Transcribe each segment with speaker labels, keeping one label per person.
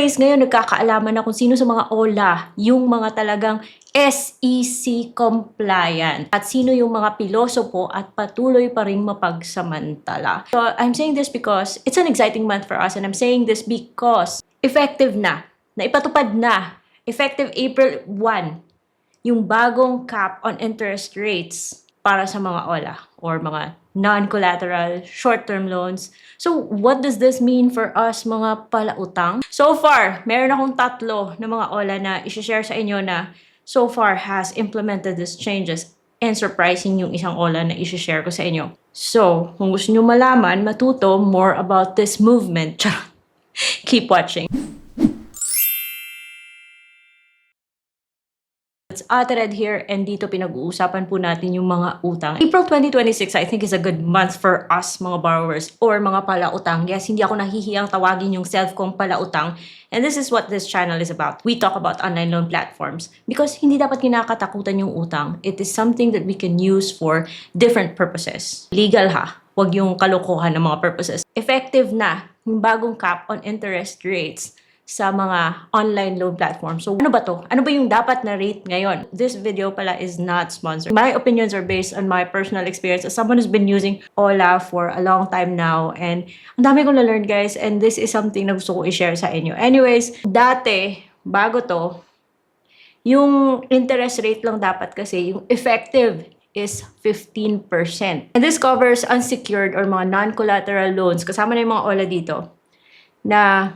Speaker 1: Anyways, ngayon nagkakaalaman na kung sino sa mga OLA yung mga talagang SEC compliant at sino yung mga pilosopo at patuloy pa ring mapagsamantala. So I'm saying this because it's an exciting month for us, and I'm saying this because effective na ipatupad na, effective April 1, yung bagong cap on interest rates para sa mga OLA or mga non-collateral short-term loans. So what does this mean for us mga palautang? So far, meron akong tatlo na mga OLA na i-share sa inyo na so far has implemented these changes, and surprising yung isang OLA na i-share ko sa inyo. So, kung gusto nyo malaman, matuto more about this movement, keep watching. It's Ate Red here, and dito pinag-uusapan po natin yung mga utang. April 2026, I think, is a good month for us, mga borrowers, or mga palautang. Yes, hindi ako nahihiyang tawagin yung self kong palautang. And this is what this channel is about. We talk about online loan platforms because hindi dapat kinakatakutan yung utang. It is something that we can use for different purposes. Legal ha, wag yung kalokohan ng mga purposes. Effective na yung bagong cap on interest rates sa mga online loan platforms. So, ano ba to? Ano ba yung dapat na rate ngayon? This video pala is not sponsored. My opinions are based on my personal experience as someone who's been using OLA for a long time now. And ang dami kong na-learn, guys. And this is something na gusto ko i-share sa inyo. Anyways, dati, bago to, yung interest rate lang dapat kasi, yung effective is 15%. And this covers unsecured or mga non-collateral loans. Kasama na yung mga OLA dito na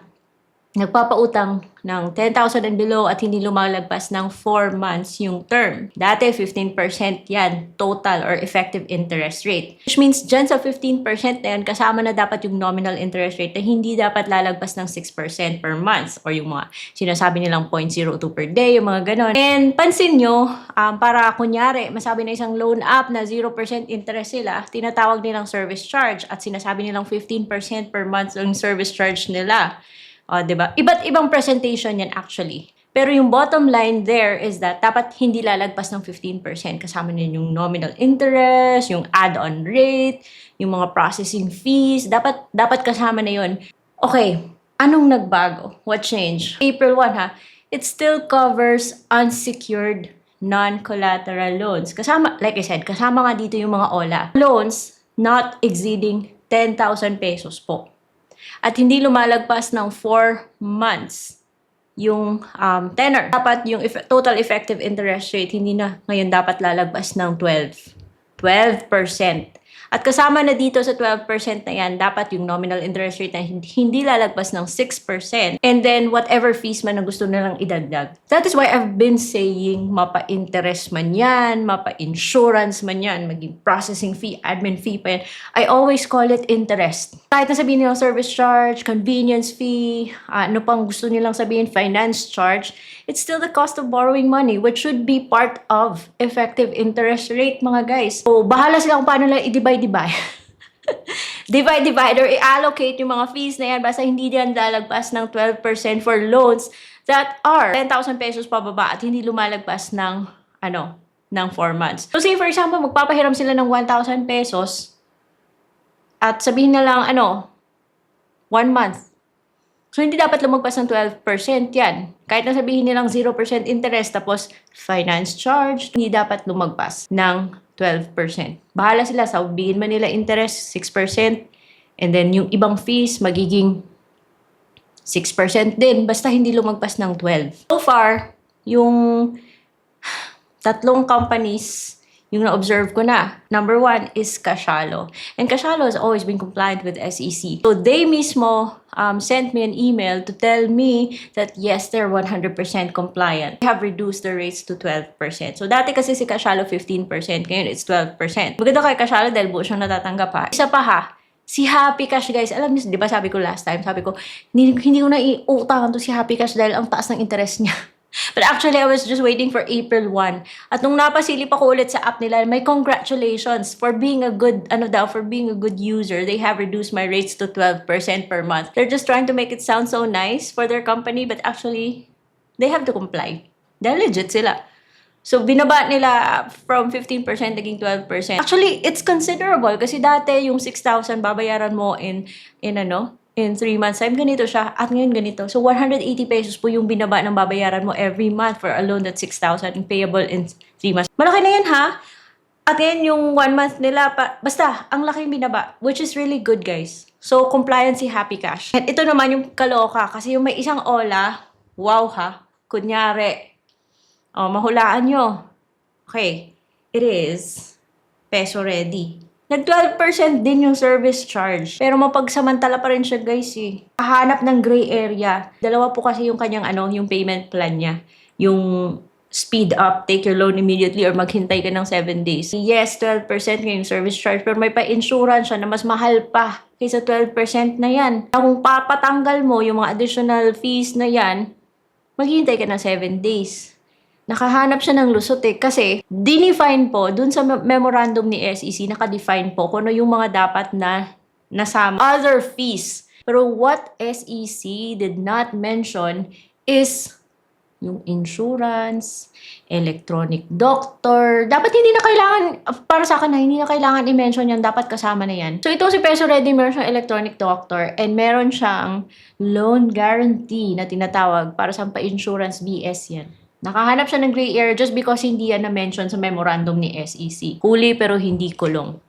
Speaker 1: nagpapautang ng 10,000 and below at hindi lumalagpas ng 4 months yung term. Dati, 15% yan, total or effective interest rate. Which means, dyan sa 15% na yan, kasama na dapat yung nominal interest rate na hindi dapat lalagpas ng 6% per month. Or yung mga sinasabi nilang 0.02 per day, yung mga ganon. And pansin nyo, para kunyari, masabi na isang loan app na 0% interest sila, tinatawag nilang service charge at sinasabi nilang 15% per month yung service charge nila. Diba? Iba't ibang presentation yan actually. Pero yung bottom line there is that dapat hindi lalagpas ng 15%. Kasama niyo yung nominal interest, yung add-on rate, yung mga processing fees. Dapat kasama na yun. Okay, anong nagbago? What changed? April 1 ha, it still covers unsecured non-collateral loans. Kasama, like I said, kasama nga dito yung mga OLA. Loans not exceeding 10,000 pesos po. At hindi lumalagpas ng 4 months yung tenor. Dapat yung total effective interest rate, hindi na ngayon dapat lalagpas ng 12%. At kasama na dito sa 12% na yan, dapat yung nominal interest rate na hindi lalagpas ng 6%. And then, whatever fees man na gusto nilang idagdag. That is why I've been saying, mapa-interest man yan, mapa-insurance man yan, maging processing fee, admin fee pa yan. I always call it interest. Kahit na sabihin nilang service charge, convenience fee, ano pang gusto nilang sabihin, finance charge, it's still the cost of borrowing money, which should be part of effective interest rate, mga guys. So, bahala sila kung paano lang i-divide. Divide or i-allocate yung mga fees na yan basta hindi yan lalagpas ng 12% for loans that are 10,000 pesos pababa at hindi lumalagpas ng ng 4 months. So say for example, magpapahiram sila ng 1,000 pesos at sabihin na lang 1 month. So hindi dapat lumagpas ng 12% yan. Kahit na sabihin nilang 0% interest tapos finance charge, hindi dapat lumagpas ng 12%. Bahala sila, sabihin man nila interest 6%, and then yung ibang fees magiging 6% din, basta hindi lumagpas ng 12%. So far, yung tatlong companies yung na-observe ko na. Number 1 is Casialo. And Casialo has always been compliant with SEC. So they mismo sent me an email to tell me that yes, they're 100% compliant. They have reduced the rates to 12%. So dati kasi si Casialo 15%, ngayon it's 12%. Maganda kay Casialo dahil buo siyang natatanggap ha. Isa pa ha, si Happy Cash, guys. Alam niyo, di ba sabi ko last time, sabi ko, hindi ko na iutangan to si Happy Cash dahil ang taas ng interest niya. But actually, I was just waiting for April 1. At nung napasilip ako ulit sa app nila, may congratulations for being a good, for being a good user. They have reduced my rates to 12% per month. They're just trying to make it sound so nice for their company, but actually, they have to comply. They're legit sila. So, binaba nila from 15% naging 12%. Actually, it's considerable kasi dati yung 6,000 babayaran mo in in 3 months time, ganito siya. At ngayon ganito. So, 180 pesos po yung binaba ng babayaran mo every month for a loan that's 6,000 payable in 3 months. Malaki na yan, ha? At ngayon, yung 1 month nila, basta, ang laki yung binaba, which is really good, guys. So, compliant si Happy Cash. At ito naman yung kaloka, kasi yung may isang Ola, wow ha, kunyari, mahulaan nyo. Okay, it is peso ready. Nag 12% din yung service charge. Pero mapagsamantala pa rin siya, guys, eh. Hahanap ng gray area. Dalawa po kasi yung kanyang yung payment plan niya. Yung speed up, take your loan immediately, or maghintay ka ng 7 days. Yes, 12% yung service charge, pero may pa-insurance siya na mas mahal pa kaysa 12% na yan. Kung papatanggal mo yung mga additional fees na yan, maghintay ka ng 7 days. Nakahanap siya ng lusot eh, kasi dinefine po, dun sa memorandum ni SEC, nakadefine po kung ano yung mga dapat na nasama. Other fees. Pero what SEC did not mention is yung insurance, electronic doctor. Dapat hindi na kailangan, para sa akin na hindi na kailangan i-mention yan, dapat kasama na yan. So itong si Peso Ready, meron siyang electronic doctor and meron siyang loan guarantee na tinatawag para sa pa-insurance BS yan. Nakahanap siya ng gray area just because hindi yan na-mention sa memorandum ni SEC. Huli pero hindi kulong.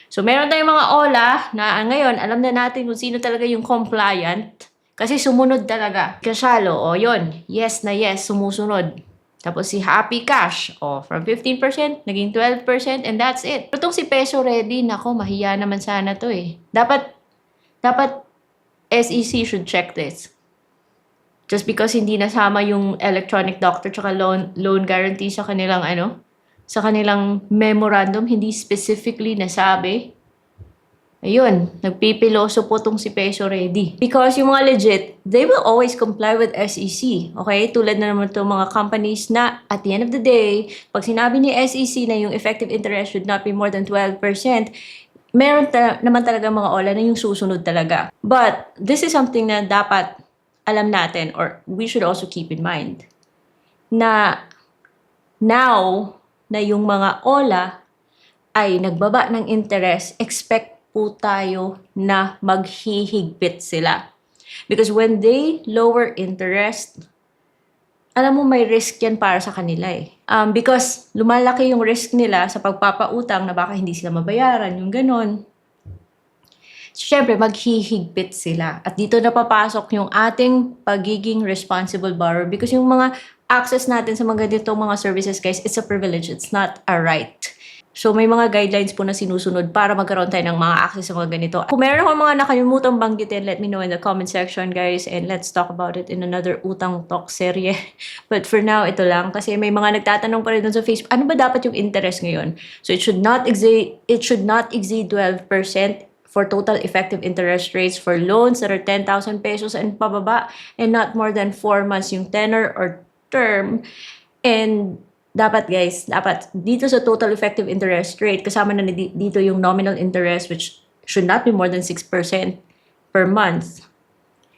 Speaker 1: So meron tayong mga OLA na ngayon, alam na natin kung sino talaga yung compliant. Kasi sumunod talaga. Kasyalo, yun. Yes na yes, sumusunod. Tapos si Happy Cash, from 15%, naging 12%, and that's it. Pero itong si Peso Ready, nako, mahiya naman sana to eh. Dapat SEC should check this. Just because hindi nasama yung electronic doctor tsaka loan guarantee sa kanilang sa kanilang memorandum, hindi specifically nasabi. Ayun, nagpipiloso po tong si Peso Ready. Because yung mga legit, they will always comply with SEC. Okay? Tulad na naman itong mga companies na at the end of the day, pag sinabi ni SEC na yung effective interest should not be more than 12%, meron naman talaga mga OLA na yung susunod talaga. But this is something na dapat alam natin, or we should also keep in mind, na now na yung mga OLA ay nagbaba ng interest, expect po tayo na maghihigpit sila. Because when they lower interest, alam mo may risk yan para sa kanila eh. Because lumalaki yung risk nila sa pagpapautang na baka hindi sila mabayaran, yung ganon. So, syempre, maghihigpit sila. At dito na papasok yung ating pagiging responsible borrower because yung mga access natin sa mga ganitong mga services, guys, it's a privilege. It's not a right. So, may mga guidelines po na sinusunod para magkaroon tayo ng mga access sa mga ganito. Kung meron akong mga nakalimutang banggitin, let me know in the comment section, guys. And let's talk about it in another Utang Talk serye. But for now, ito lang. Kasi may mga nagtatanong pa rin dun sa Facebook, ano ba dapat yung interest ngayon? So, it should not exceed 12% for total effective interest rates for loans that are 10,000 pesos and pababa, and not more than 4 months yung tenor or term. And dapat dito sa total effective interest rate, kasama na dito yung nominal interest, which should not be more than 6% per month.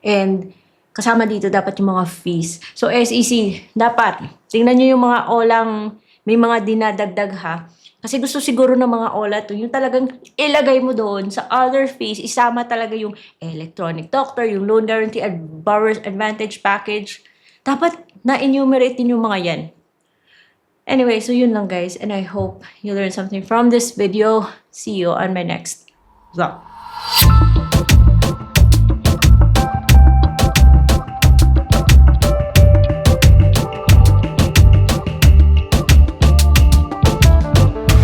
Speaker 1: And kasama dito dapat yung mga fees. So SEC, dapat tingnan nyo yung mga olang may mga dinadagdag ha. Kasi gusto siguro ng mga OLA to, yung talagang ilagay mo doon sa other fees, isama talaga yung electronic doctor, yung loan guarantee at borrower's advantage package. Dapat na-enumerate din yung mga yan. Anyway, so yun lang, guys. And I hope you learned something from this video. See you on my next vlog.